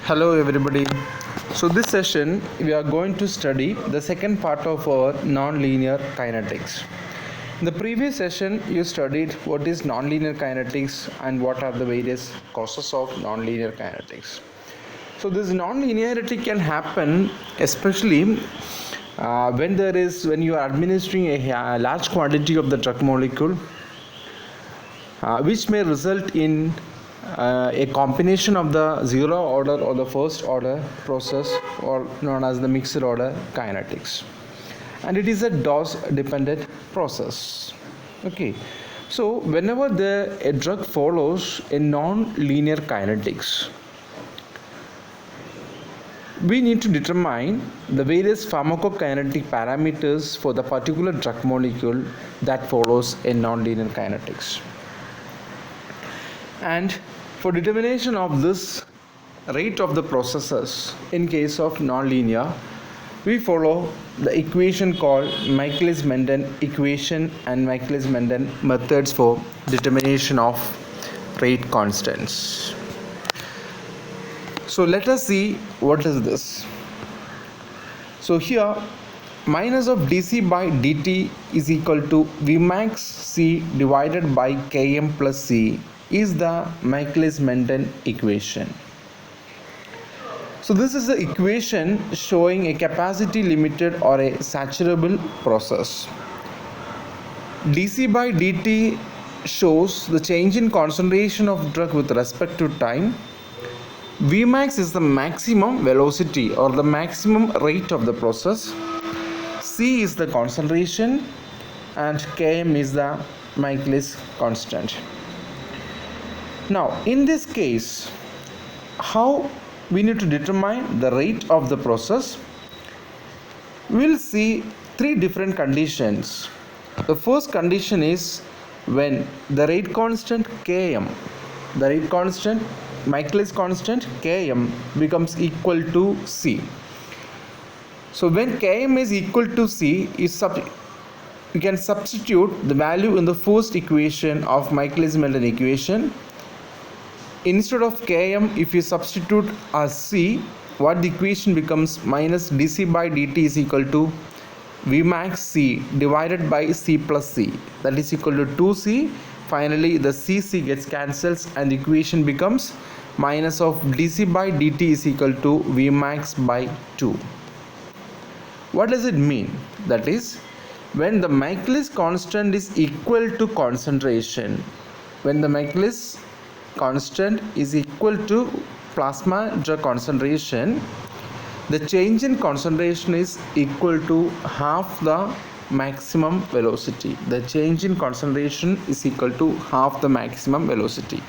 Hello everybody. So this session we are going to study the second part of our nonlinear kinetics. In the previous session you studied what is nonlinear kinetics and what are the various causes of nonlinear kinetics. So this nonlinearity can happen especially when you are administering a large quantity of the drug molecule, which may result in a combination of the zero order or the first order process, or known as the mixed order kinetics, and it is a dose dependent process. Okay, so whenever a drug follows a non-linear kinetics, we need to determine the various pharmacokinetic parameters for the particular drug molecule that follows a non-linear kinetics. And for determination of this rate of the processes in case of nonlinear, we follow the equation called Michaelis-Menten equation and Michaelis-Menten methods for determination of rate constants. So let us see what is this. So here minus of dc by dt is equal to Vmax C divided by Km plus C is the Michaelis-Menten equation. So this is the equation showing a capacity limited or a saturable process. dc by dt shows the change in concentration of drug with respect to time. Vmax is the maximum velocity or the maximum rate of the process. C is the concentration and Km is the Michaelis constant. Now in this case, how we need to determine the rate of the process? We'll see three different conditions. The first condition is when the rate constant Km, the rate constant Michaelis constant Km becomes equal to C. So when Km is equal to C, you can substitute the value in the first equation of Michaelis-Menten equation. Instead of Km, if you substitute as C, what the equation becomes minus dc by dt is equal to Vmax C divided by C plus C, that is equal to 2C. Finally the CC gets cancels and the equation becomes minus of dc by dt is equal to Vmax by 2. What does it mean? That is, when the Michaelis constant is equal to concentration, when the Michaelis constant is equal to plasma drug concentration, the change in concentration is equal to half the maximum velocity. The change in concentration is equal to half the maximum velocity.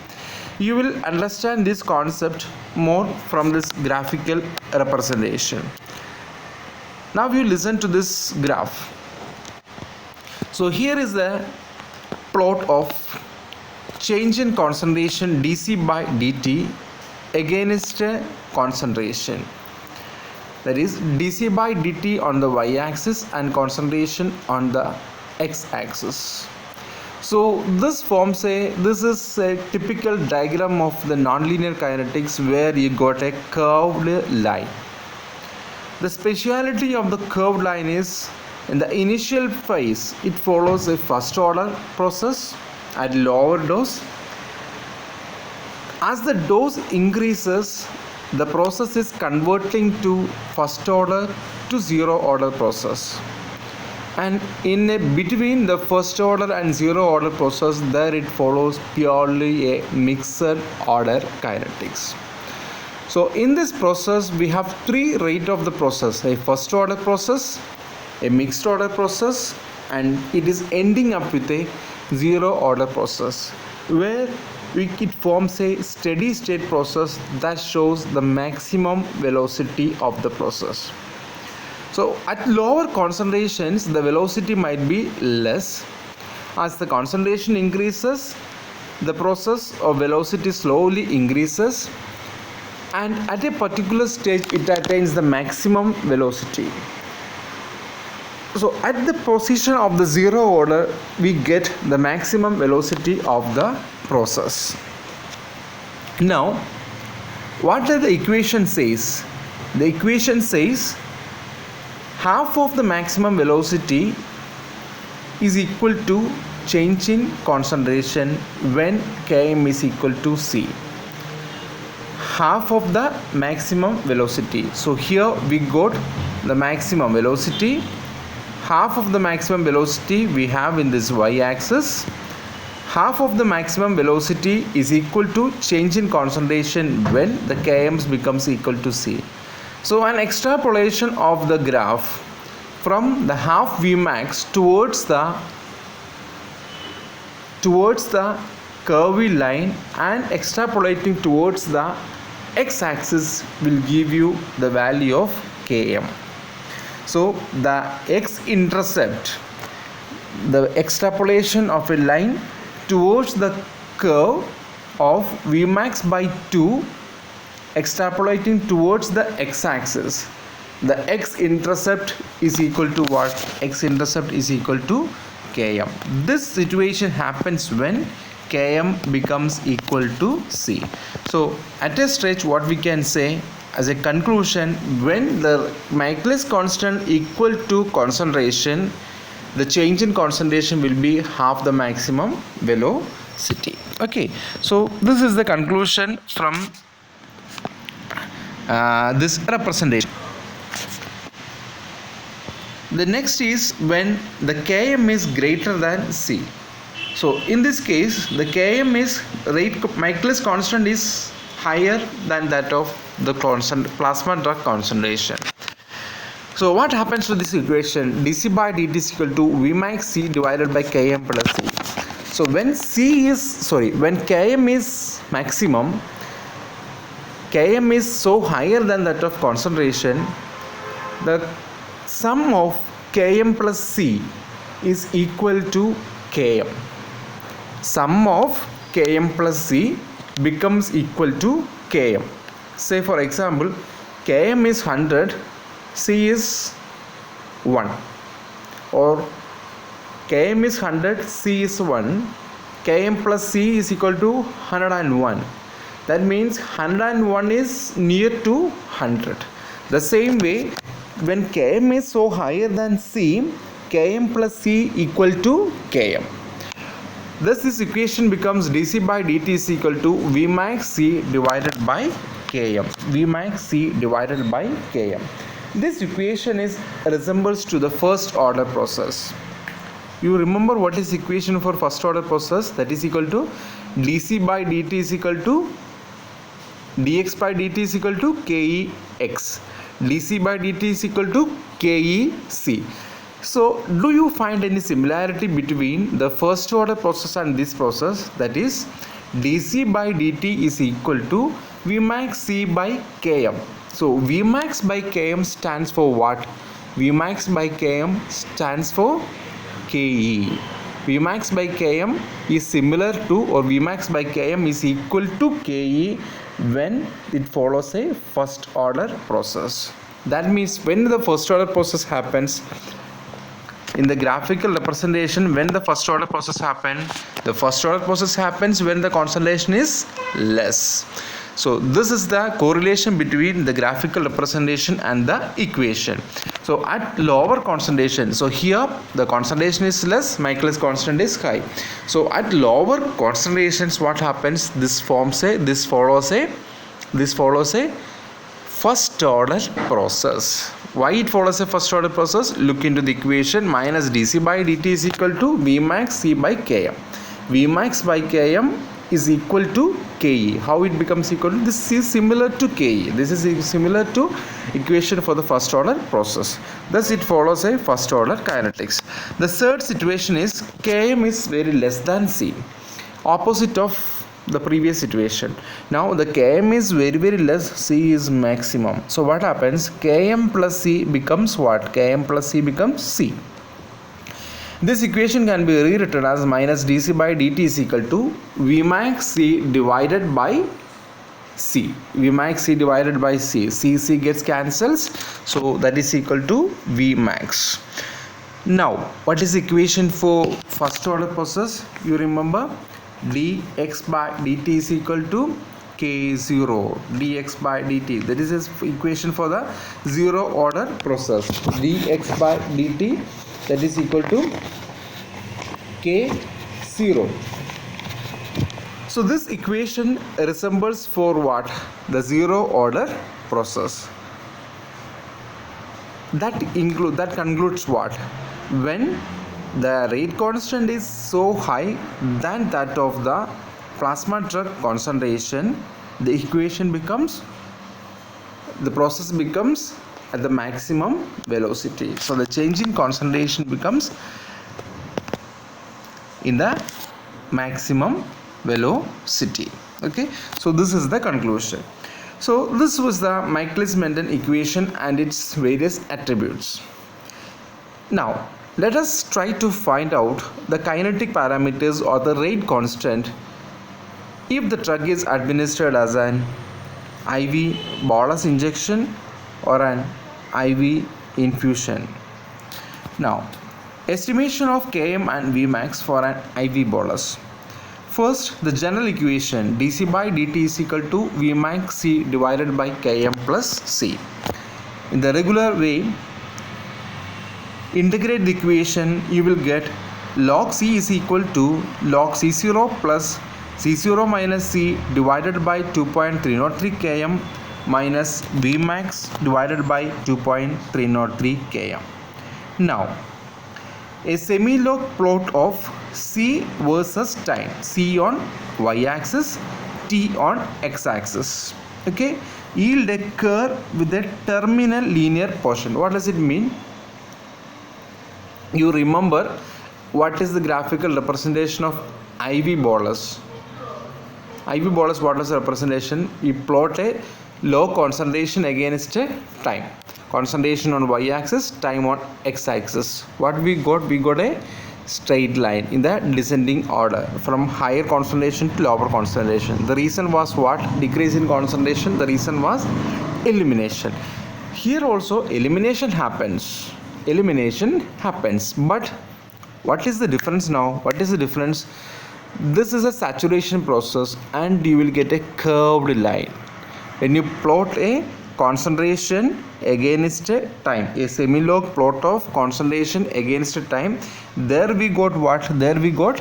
You will understand this concept more from this graphical representation. Now you listen to this graph. So here is the plot of change in concentration dc by dt against concentration. That is dc by dt on the y-axis and concentration on the x-axis. So this is a typical diagram of the nonlinear kinetics where you got a curved line. The speciality of the curved line is in the initial phase it follows a first order process at lower dose. As the dose increases, the process is converting to first order to zero order process, and between the first order and zero order process there it follows purely a mixed order kinetics. So in this process we have three rate of the process: a first order process, a mixed order process, and it is ending up with a zero order process where it forms a steady state process that shows the maximum velocity of the process. So at lower concentrations the velocity might be less. As the concentration increases, the process of velocity slowly increases, and at a particular stage it attains the maximum velocity. So at the position of the zero order we get the maximum velocity of the process. Now What the equation says? The equation says half of the maximum velocity is equal to change in concentration when Km is equal to C. Half of the maximum velocity. So here we got the maximum velocity. Half of the maximum velocity we have in this y-axis. Half of the maximum velocity is equal to change in concentration when the Km becomes equal to C. So an extrapolation of the graph from the half Vmax towards the curvy line and extrapolating towards the x-axis will give you the value of Km. So the x-intercept, the extrapolation of a line towards the curve of Vmax by 2 extrapolating towards the x-axis, the x-intercept is equal to what? X-intercept is equal to Km. This situation happens when Km becomes equal to C. So at a stretch, what we can say as a conclusion, when the Michaelis constant equal to concentration, the change in concentration will be half the maximum velocity. Okay, so this is the conclusion from this representation. The next is when the Km is greater than C. So in this case, the Km is Michaelis constant is higher than that of the constant plasma drug concentration. So what happens to this equation? dC by dt is equal to Vmax C divided by Km plus C. So when when Km is maximum, Km is so higher than that of concentration, the sum of Km plus C is equal to Km. Sum of Km plus C becomes equal to Km. Say for example, Km is 100, C is 1, or Km is 100, C is 1, Km plus C is equal to 101. That means 101 is near to 100. The same way, when Km is so higher than C, Km plus C equal to Km. Thus this equation becomes dC by dt is equal to Vmax C divided by Km. Vmax C divided by Km. This equation resembles to the first order process. You remember what is equation for first order process? That is equal to dC by dt is equal to dx by dt is equal to Kex. dC by dt is equal to Kec. So do you find any similarity between the first order process and this process? That is dC by dt is equal to Vmax C by Km. So Vmax by Km stands for what? Vmax by Km stands for Ke. Vmax by Km is similar to, or Vmax by Km is equal to Ke when it follows a first order process. That means when the first order process happens, in the graphical representation, when the first order process happens when the concentration is less. So this is the correlation between the graphical representation and the equation. So at lower concentration, so here the concentration is less, Michaelis constant is high. So at lower concentrations, what happens? This follows a first order process. Why it follows a first order process? Look into the equation. Minus dC by dt is equal to Vmax C by Km. Vmax by Km is equal to Ke. How it becomes equal to? This is similar to Ke. This is similar to equation for the first order process. Thus it follows a first order kinetics. The third situation is Km is very less than C. Opposite of the previous situation. Now the Km is very less, C is maximum. So what happens? Km plus C becomes what? Km plus C becomes C. This equation can be rewritten as minus dC by dt is equal to Vmax C divided by C. Vmax C divided by C. C gets cancels. So that is equal to Vmax. Now what is the equation for first order process? You remember dx by dt is equal to K0 dx by dt. That is his equation for the zero order process. Dx by dt, that is equal to K0. So this equation resembles for what? The zero order process. That concludes what? When the rate constant is so high than that of the plasma drug concentration, the equation becomes, the process becomes at the maximum velocity. So the change in concentration becomes in the maximum velocity. Okay, so this is the conclusion. So this was the Michaelis-Menten equation and its various attributes. Now let us try to find out the kinetic parameters or the rate constant if the drug is administered as an IV bolus injection or an IV infusion. Now, estimation of Km and Vmax for an IV bolus. First, the general equation dC by dt is equal to Vmax C divided by Km plus C. In the regular way, integrate the equation, you will get log C is equal to log C0 plus C0 minus C divided by 2.303 km minus Vmax divided by 2.303 km. Now, a semi-log plot of C versus time, C on y-axis, T on x-axis. Okay, yield a curve with a terminal linear portion. What does it mean? You remember what is the graphical representation of IV bolus? IV bolus, what is the representation? You plot a low concentration against a time. Concentration on y-axis, time on x-axis. What we got? We got a straight line in the descending order from higher concentration to lower concentration. The reason was what? Decrease in concentration. The reason was elimination. Here also elimination happens. But what is the difference now? What is the difference? This is a saturation process and you will get a curved line. When you plot a concentration against a time, a semi-log plot of concentration against a time, there we got what? There we got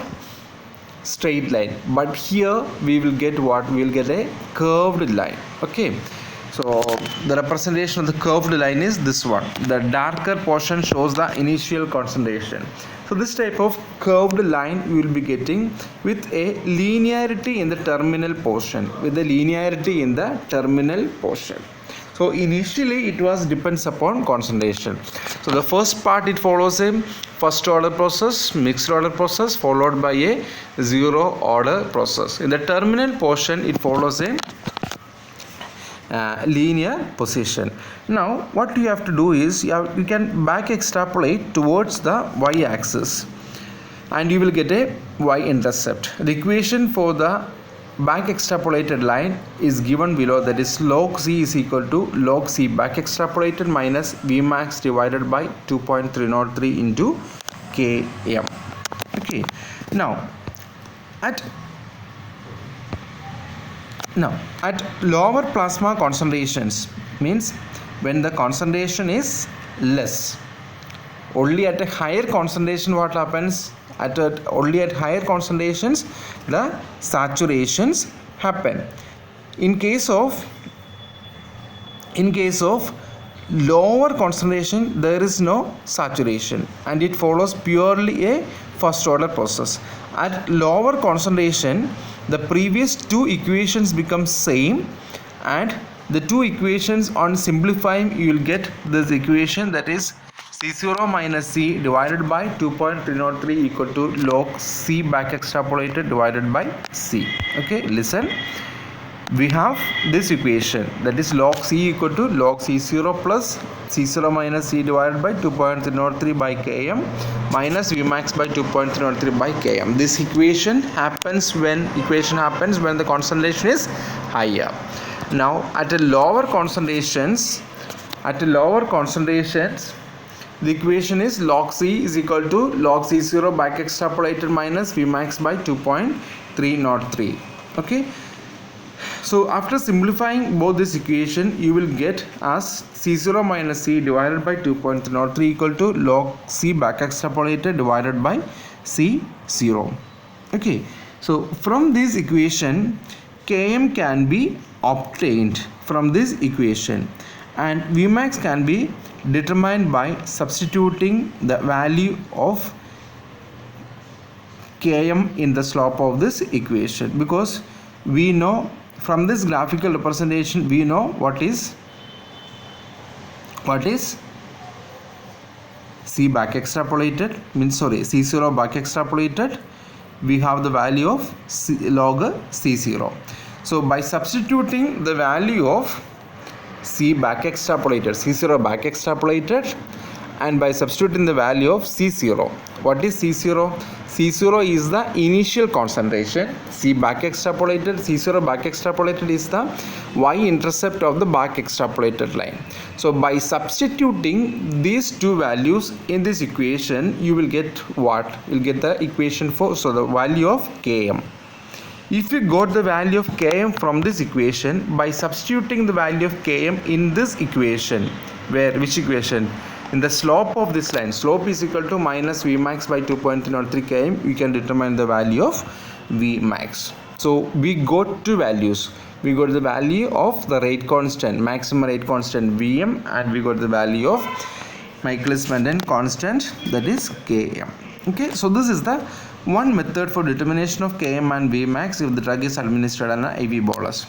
straight line. But here we will get what? We will get a curved line. Okay. So the representation of the curved line is this one. The darker portion shows the initial concentration. So this type of curved line you will be getting with a linearity in the terminal portion. So initially it was depends upon concentration. So the first part, it follows a first order process, mixed order process, followed by a zero order process. In the terminal portion it follows a linear position. Now what you have to do is you can back extrapolate towards the y-axis and you will get a y-intercept. The equation for the back extrapolated line is given below, that is log C is equal to log C back extrapolated minus Vmax divided by 2.303 into Km. Okay, now at lower plasma concentrations, means when the concentration is less, only at a higher concentration what happens? Only at higher concentrations the saturations happen. In case of lower concentration there is no saturation and it follows purely a first order process. At lower concentration the previous two equations become same and the two equations, on simplifying you will get this equation, that is C0 minus C divided by 2.303 equal to log C back extrapolated divided by C. Okay, listen, we have this equation, that is log C equal to log C0 plus C0 minus C divided by 2.303 by Km minus Vmax by 2.303 by Km. This equation happens when the concentration is higher. Now at a lower concentrations, the equation is log C is equal to log C0 back extrapolated minus Vmax by 2.303. Okay, So after simplifying both this equation, you will get as C0 minus C divided by 2.03 equal to log C back extrapolated divided by C0. Okay, so from this equation, Km can be obtained from this equation, and Vmax can be determined by substituting the value of Km in the slope of this equation, because we know from this graphical representation we know what is C back extrapolated, means sorry, C0 back extrapolated. We have the value of log C0. So by substituting the value of C back extrapolated, C0 back extrapolated, and by substituting the value of C0, what is C0? C0 is the initial concentration. C back extrapolated, C0 back extrapolated is the y-intercept of the back extrapolated line. So by substituting these two values in this equation, you will get what? You'll get the equation for, so the value of Km. If you got the value of Km from this equation, by substituting the value of Km in this equation, which equation? In the slope of this line, slope is equal to minus Vmax by 2.03 km, we can determine the value of Vmax. So we got two values. We got the value of the rate constant, maximum rate constant Vm, and we got the value of Michaelis Menten constant, that is Km. Okay, so this is the one method for determination of Km and Vmax if the drug is administered on an IV bolus.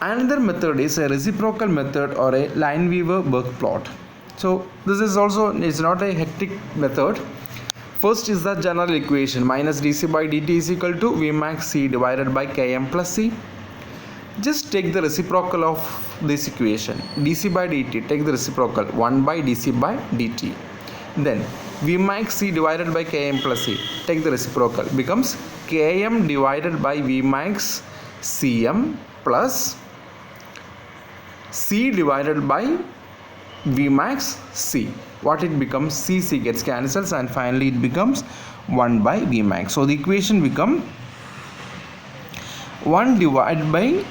Another method is a reciprocal method or a Lineweaver-Burke plot. So this is also, it's not a hectic method. First is the general equation, minus dc by dt is equal to Vmax C divided by Km plus C. Just take the reciprocal of this equation, dc by dt, take the reciprocal, 1 by dc by dt. Then Vmax C divided by Km plus C, take the reciprocal, becomes Km divided by Vmax Cm plus C divided by Vmax C. What it becomes? Cc gets cancels, and finally it becomes 1 by Vmax. So the equation become 1 divided by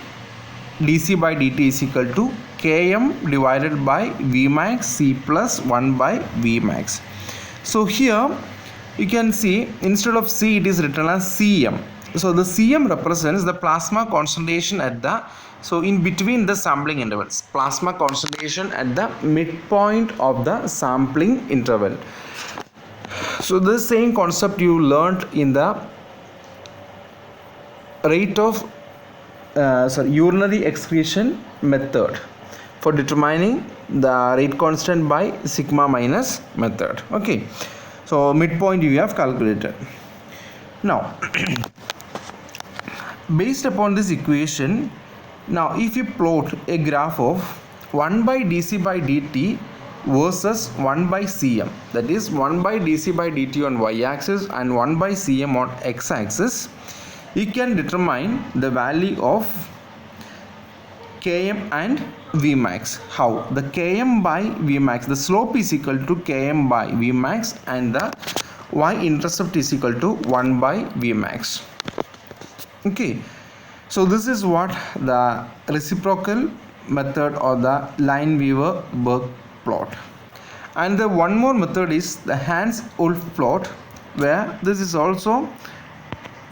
dc by dt is equal to Km divided by Vmax C plus 1 by Vmax. So here you can see instead of C it is written as Cm. So the Cm represents the plasma concentration at the, so in between the sampling intervals, plasma concentration at the midpoint of the sampling interval. So this same concept you learned in the rate of urinary excretion method for determining the rate constant by sigma minus method. Okay, so midpoint you have calculated. Now based upon this equation, now if you plot a graph of 1 by dc by dt versus 1 by Cm, that is 1 by dc by dt on y-axis and 1 by Cm on x-axis, you can determine the value of Km and Vmax. How? The Km by Vmax, the slope is equal to Km by Vmax and the y-intercept is equal to 1 by Vmax. Okay, so this is what the reciprocal method or the Lineweaver-Burke plot. And the one more method is the Hans-Wolf plot, where this is also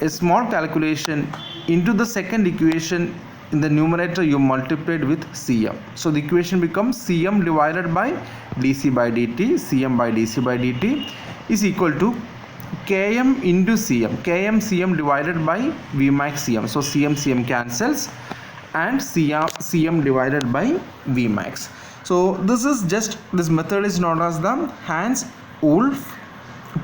a small calculation. Into the second equation in the numerator you multiplied with Cm. So the equation becomes Cm divided by dc by dt, Cm by dc by dt is equal to Km into Cm, Km Cm divided by Vmax Cm. So Cm Cm cancels and Cm divided by Vmax. So this method is known as the Hans-Wolf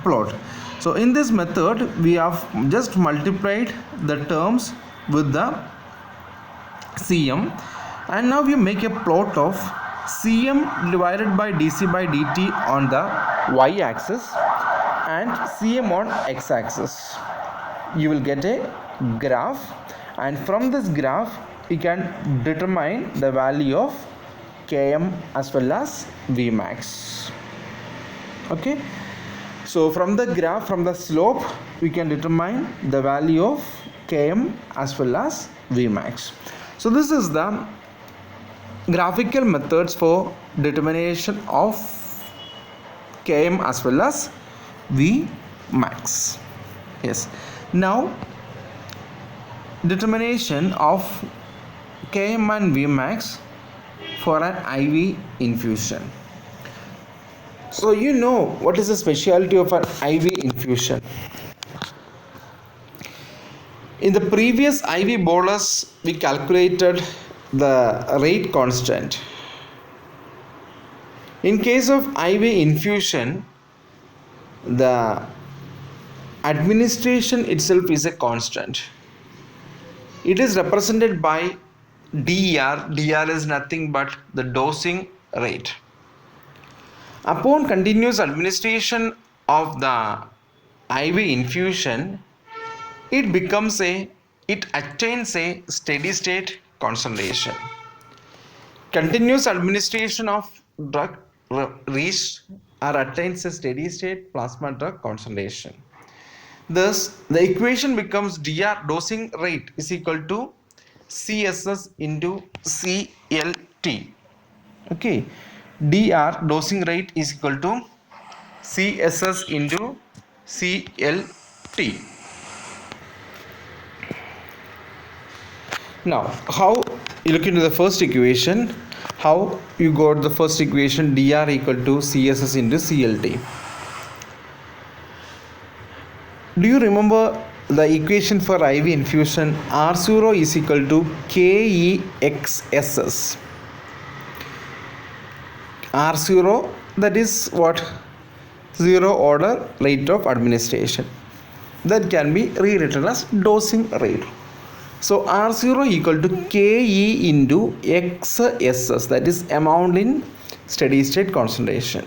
plot. So in this method we have just multiplied the terms with the Cm, and now we make a plot of Cm divided by dc by dt on the y-axis and Cm on x-axis. You will get a graph, and from this graph you can determine the value of Km as well as Vmax. Okay, so from the graph, from the slope, we can determine the value of Km as well as Vmax. So this is the graphical methods for determination of Km as well as V max. Yes. Now determination of Km and V max for an IV infusion. So you know what is the specialty of an IV infusion. In the previous IV bolus we calculated the rate constant. In case of IV infusion, the administration itself is a constant. It is represented by dr. Dr is nothing but the dosing rate. Upon continuous administration of the IV infusion, it attains a steady state concentration. Continuous administration of drug reached or attains a steady state plasma drug concentration. Thus, the equation becomes dr dosing rate is equal to CSS into CLT. Okay, dr dosing rate is equal to CSS into CLT. Now, how you look into the first equation, how you got the first equation dr equal to CSS into CLT. Do you remember the equation for IV infusion? R0 is equal to KEXSS. R0, that is what? Zero order rate of administration. That can be rewritten as dosing rate. So R0 equal to KE into XSS, that is amount in steady state concentration.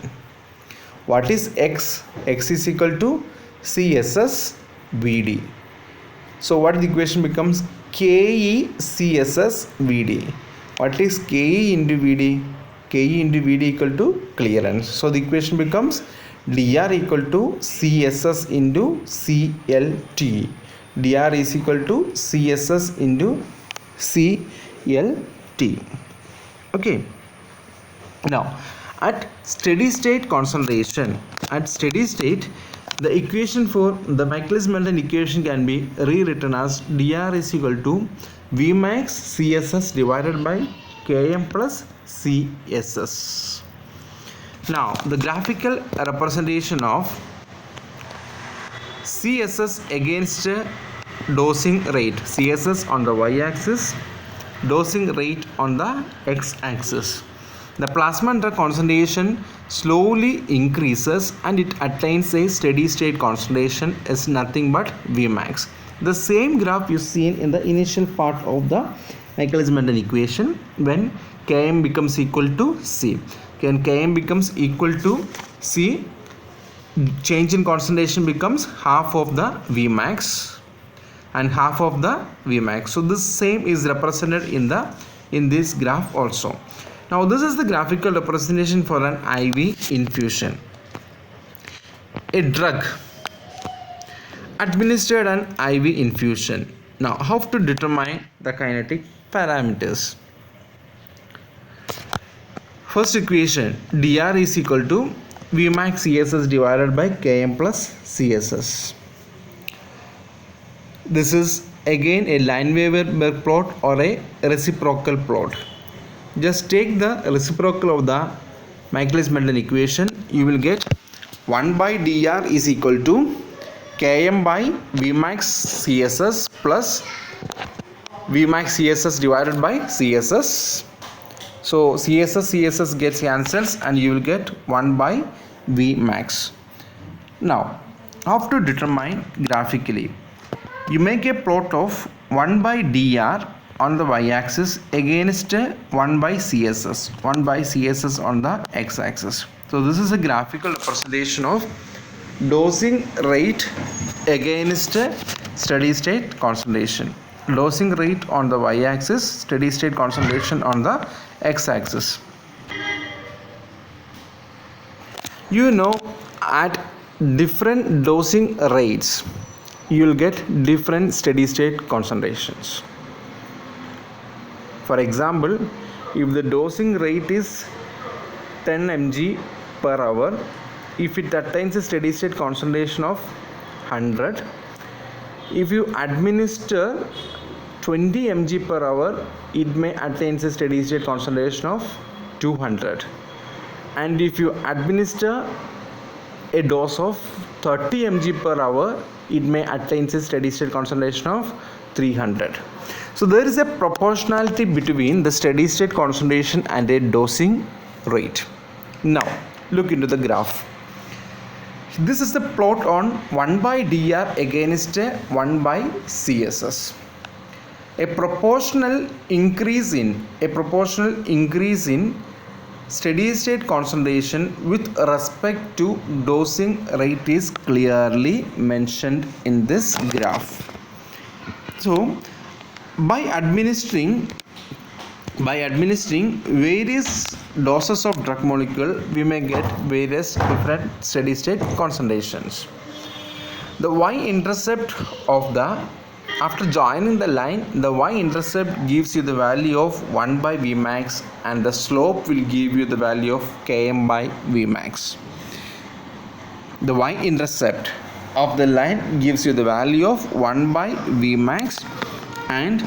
What is X? X is equal to CSS VD. So what the equation becomes? KE CSS VD. What is KE into VD? KE into VD equal to clearance. So the equation becomes dr equal to CSS into CLT. dr is equal to CSS into CLT. Okay. Now at steady state concentration, the equation for the Michaelis-Menten equation can be rewritten as dr is equal to Vmax CSS divided by Km plus CSS. Now the graphical representation of CSS against dosing rate. CSS on the y-axis, dosing rate on the x-axis. The plasma drug concentration slowly increases and it attains a steady state concentration is nothing but Vmax. The same graph you seen in the initial part of the Michaelis-Menten equation when Km becomes equal to C. When Km becomes equal to C, change in concentration becomes half of the Vmax and half of the Vmax. So this same is represented in this graph also. Now this is the graphical representation for an IV infusion. A drug administered an IV infusion. Now how to determine the kinetic parameters? First equation, dr is equal to Vmax CSS divided by Km plus CSS. This is again a Lineweaver plot or a reciprocal plot. Just take the reciprocal of the Michaelis-Menten equation. You will get 1 by dr is equal to Km by Vmax CSS plus Vmax CSS divided by CSS. So CSS gets cancels and you will get 1 by Vmax. Now, how to determine graphically? You make a plot of 1 by dr on the y-axis against 1 by CSS. 1 by CSS on the x-axis. So this is a graphical representation of dosing rate against steady state concentration. Dosing rate on the y-axis, steady state concentration on the x-axis. You know, at different dosing rates you will get different steady state concentrations. For example, if the dosing rate is 10 mg per hour, if it attains a steady state concentration of 100, if you administer 20 mg per hour, it may attain a steady state concentration of 200. And if you administer a dose of 30 mg per hour, it may attain a steady state concentration of 300. So there is a proportionality between the steady state concentration and a dosing rate. Now look into the graph. This is the plot on 1 by dr against 1 by CSS. A proportional increase in steady state concentration with respect to dosing rate is clearly mentioned in this graph. So by administering various doses of drug molecule, we may get various different steady state concentrations. The y-intercept of the, after joining the line, the y-intercept gives you the value of 1 by Vmax and the slope will give you the value of Km by Vmax. The y-intercept of the line gives you the value of 1 by Vmax and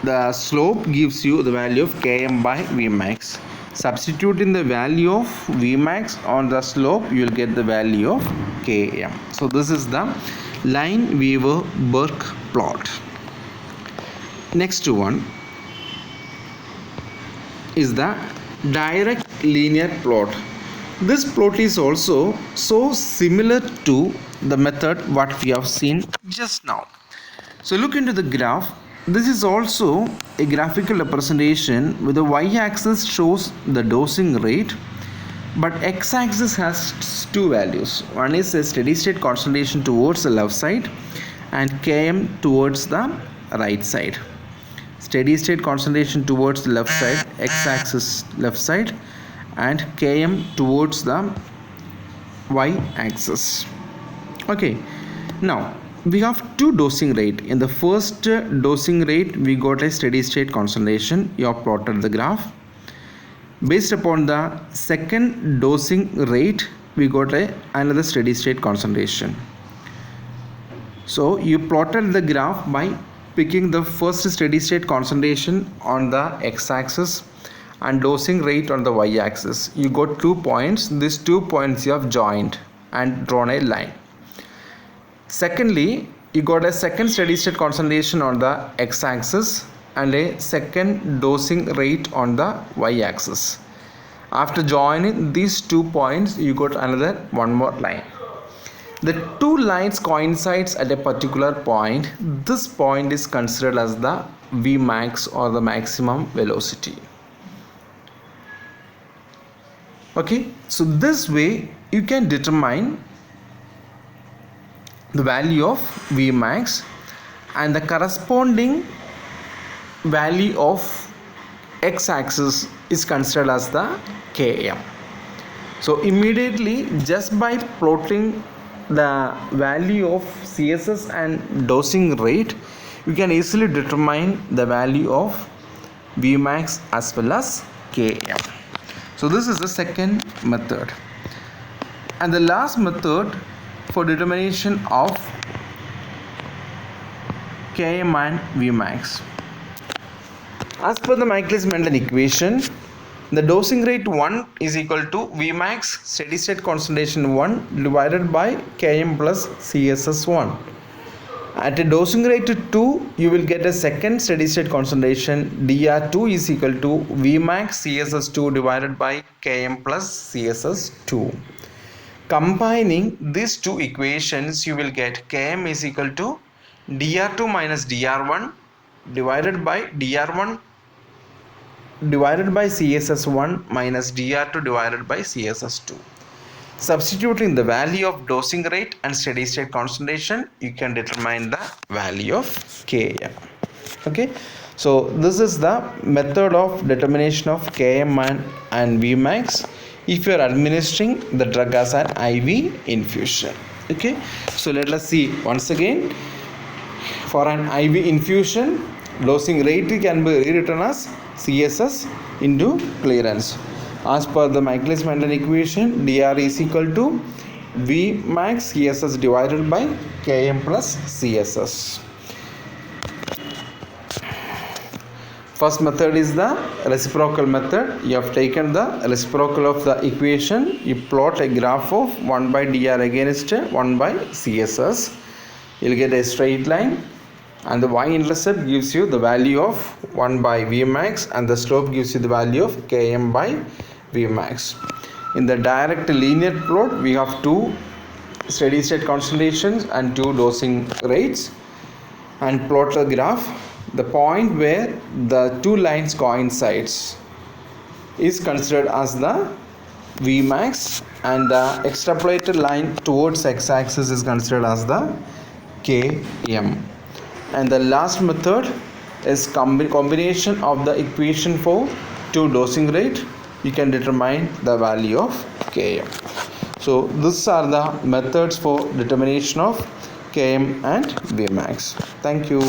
the slope gives you the value of Km by Vmax. Substituting the value of Vmax on the slope, you will get the value of Km. So this is the Lineweaver-Burke plot. Next one is the direct linear plot. This plot is also so similar to the method what we have seen just now. So look into the graph. This is also a graphical representation where the y-axis shows the dosing rate, but x-axis has two values. One is a steady state concentration towards the left side and Km towards the right side. Steady state concentration towards the left side, x-axis left side, and Km towards the y-axis. Okay, now we have two dosing rate. In the first dosing rate, we got a steady state concentration. You have plotted the graph. Based upon the second dosing rate, we got another steady state concentration. So you plotted the graph by picking the first steady state concentration on the x-axis and dosing rate on the y-axis. You got 2 points. These 2 points you have joined and drawn a line. Secondly, you got a second steady state concentration on the x-axis and a second dosing rate on the y-axis. After joining these 2 points, you got another one more line. The two lines coincides at a particular point. This point is considered as the Vmax or the maximum velocity. Okay, so this way you can determine the value of Vmax and the corresponding value of x-axis is considered as the Km. So immediately, just by plotting the value of CSS and dosing rate, you can easily determine the value of Vmax as well as Km. So this is the second method. And the last method for determination of Km and Vmax. As per the Michaelis-Menten equation, the dosing rate 1 is equal to Vmax steady state concentration 1 divided by Km plus CSS1. At a dosing rate 2, you will get a second steady state concentration dr2 is equal to Vmax CSS2 divided by Km plus CSS2. Combining these two equations, you will get Km is equal to dr2 minus dr1 divided by dr1 divided by CSS1 minus dr2 divided by CSS2. Substituting the value of dosing rate and steady state concentration, you can determine the value of Km. Okay, so this is the method of determination of Km and Vmax if you are administering the drug as an IV infusion. Okay, so let us see once again. For an IV infusion, dosing rate can be rewritten as CSS into clearance. As per the Michaelis-Menten equation, dr is equal to V max CSS divided by Km plus CSS. First method is the reciprocal method. You have taken the reciprocal of the equation. You plot a graph of 1 by dr against 1 by CSS. You will get a straight line, and the y-intercept gives you the value of 1 by Vmax, and the slope gives you the value of Km by Vmax. In the direct linear plot, we have two steady state concentrations and two dosing rates, and plot the graph. The point where the two lines coincides is considered as the Vmax, and the extrapolated line towards x-axis is considered as the Km. And the last method is combination of the equation for two dosing rate. You can determine the value of Km. So these are the methods for determination of Km and Vmax. Thank you.